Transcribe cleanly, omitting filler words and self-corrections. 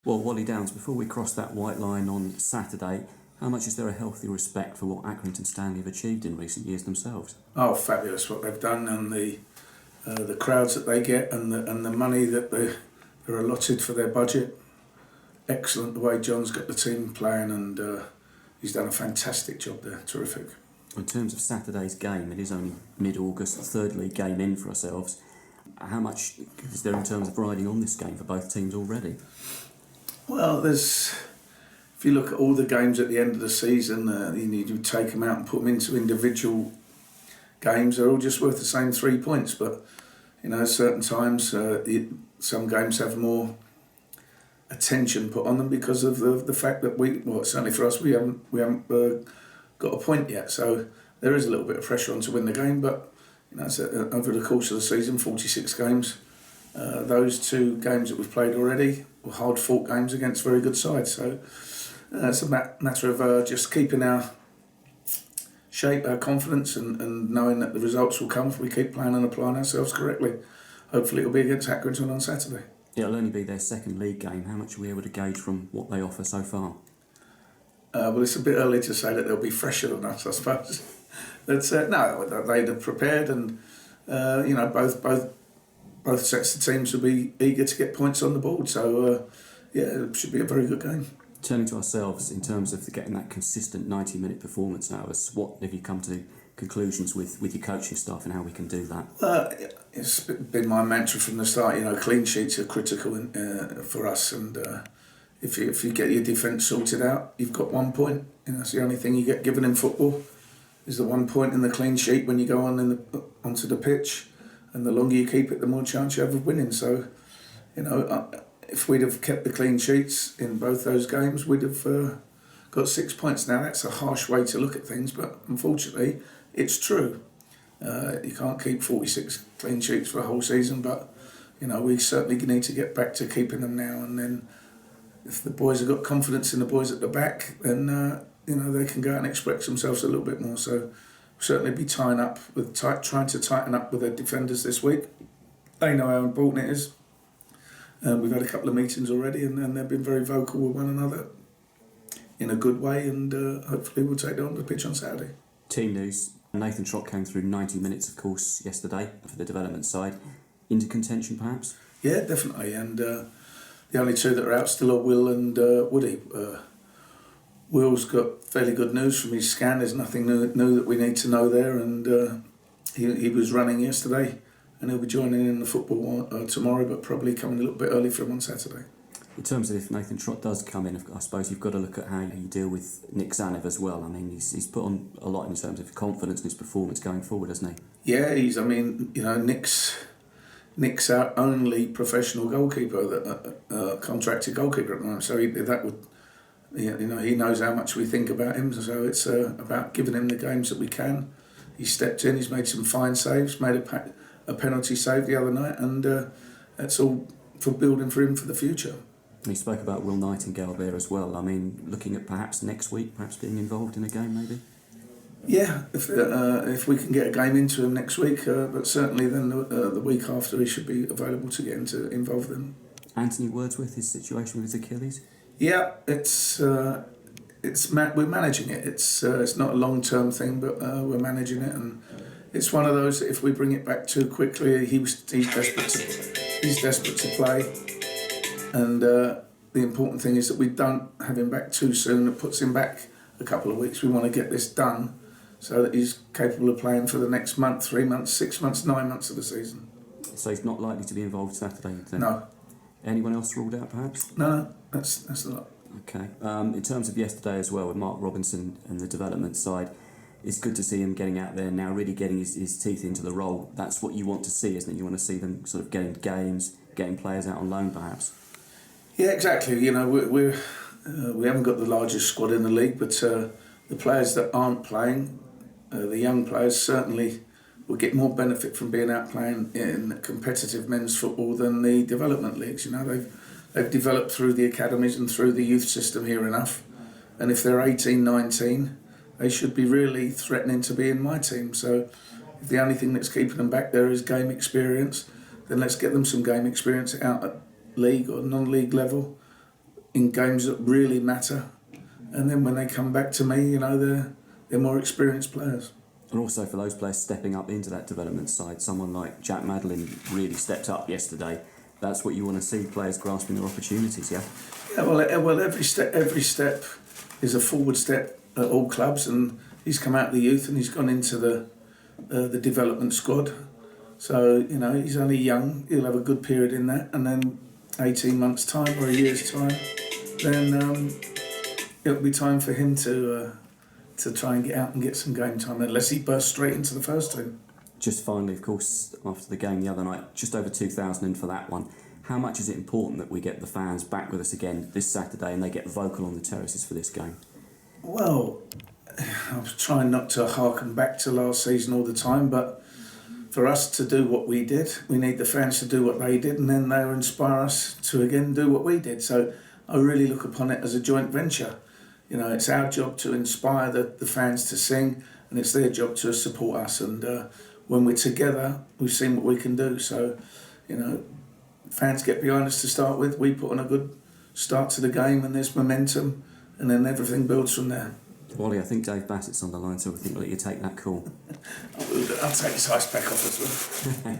Well, Wally Downs, before we cross that white line on Saturday, how much is there a healthy respect for what Accrington Stanley have achieved in recent years themselves? Oh, fabulous what they've done, and the crowds that they get, and the money that they're allotted for their budget. Excellent the way John's got the team playing, and he's done a fantastic job there. Terrific. In terms of Saturday's game, it is only mid-August, the third league game in for ourselves. How much is there in terms of riding on this game for both teams already? Well, if you look at all the games at the end of the season, you take them out and put them into individual games. They're all just worth the same 3 points, but certain times some games have more attention put on them because of the fact that certainly for us, we haven't got a point yet. So there is a little bit of pressure on to win the game, but over the course of the season, 46 games. Those 2 games that we've played already were hard-fought games against very good sides. So it's a matter of just keeping our shape, our confidence, and knowing that the results will come if we keep playing and applying ourselves correctly. Hopefully it'll be against Accrington on Saturday. It'll only be their second league game. How much are we able to gauge from what they offer so far? Well, it's a bit early to say that they'll be fresher than us, I suppose. But no, they'd have prepared, and both sets of teams will be eager to get points on the board. So it should be a very good game. Turning to ourselves, in terms of getting that consistent 90-minute performance out of us, what have you come to conclusions with your coaching staff and how we can do that? It's been my mantra from the start. Clean sheets are critical for us, and if you get your defence sorted out, you've got 1 point. That's the only thing you get given in football, is the 1 point in the clean sheet when you go onto the pitch, and the longer you keep it, the more chance you have of winning. So, if we'd have kept the clean sheets in both those games, we'd have got 6 points. Now, that's a harsh way to look at things, but unfortunately, it's true. You can't keep 46 clean sheets for a whole season, but we certainly need to get back to keeping them now. And then, if the boys have got confidence in the boys at the back, then they can go out and express themselves a little bit more. So, we'll certainly be trying to tighten up with their defenders this week. They know how important it is. We've had a couple of meetings already, and they've been very vocal with one another in a good way, and hopefully we'll take them on the pitch on Saturday. Team news. Nathan Trott came through 90 minutes, of course, yesterday for the development side. Into contention, perhaps? Yeah, definitely. And the only 2 that are out still are Will and Woody. Will's got fairly good news from his scan. There's nothing new that we need to know there, and he was running yesterday, and he'll be joining in the football tomorrow, but probably coming a little bit early for him on Saturday. In terms of if Nathan Trott does come in, I suppose you've got to look at how you deal with Nick Zanev as well. I mean, he's put on a lot in terms of confidence in his performance going forward, hasn't he? Yeah, Nick's our only professional goalkeeper, contracted goalkeeper at the moment. So he knows how much we think about him. So it's about giving him the games that we can. He stepped in. He's made some fine saves. Made a penalty save the other night, and that's all for building for him for the future. He spoke about Will Nightingale there as well. I mean, looking at perhaps next week, perhaps being involved in a game, maybe. Yeah, if we can get a game into him next week, but certainly then the week after he should be available to get involve them. Anthony Wordsworth, his situation with his Achilles. Yeah, we're managing it. It's not a long-term thing, but we're managing it, and it's one of those that if we bring it back too quickly, he's desperate to play, and the important thing is that we don't have him back too soon. It puts him back a couple of weeks. We want to get this done so that he's capable of playing for the next month, 3 months, 6 months, 9 months of the season. So he's not likely to be involved Saturday, then? No. Anyone else ruled out, perhaps? No, that's not. Okay. In terms of yesterday as well, with Mark Robinson and the development side, it's good to see him getting out there now, really getting his teeth into the role. That's what you want to see, isn't it? You want to see them sort of getting games, getting players out on loan, perhaps. Yeah, exactly. We haven't got the largest squad in the league, but the players that aren't playing, the young players certainly will get more benefit from being out playing in competitive men's football than the development leagues. They've developed through the academies and through the youth system here enough, and if they're 18, 19, they should be really threatening to be in my team. So if the only thing that's keeping them back there is game experience, then let's get them some game experience out at league or non-league level. in games that really matter, and then when they come back to me, they're more experienced players. And also for those players stepping up into that development side, someone like Jack Madeline really stepped up yesterday. That's what you want to see, players grasping their opportunities, yeah? Yeah, well, every step is a forward step at all clubs, and he's come out of the youth and he's gone into the development squad. So, he's only young, he'll have a good period in that, and then 18 months' time or a year's time, then it'll be time for him to try and get out and get some game time, unless he bursts straight into the first team. Just finally, of course, after the game the other night, just over 2,000 in for that one. How much is it important that we get the fans back with us again this Saturday and they get vocal on the terraces for this game? Well, I was trying not to harken back to last season all the time, but for us to do what we did, we need the fans to do what they did, and then they'll inspire us to again do what we did. So I really look upon it as a joint venture. It's our job to inspire the fans to sing, and it's their job to support us. And when we're together, we've seen what we can do. So, fans get behind us to start with. We put on a good start to the game, and there's momentum, and then everything builds from there. Wally, I think Dave Bassett's on the line, so I think we'll let you take that call. I'll take his ice pack off as well.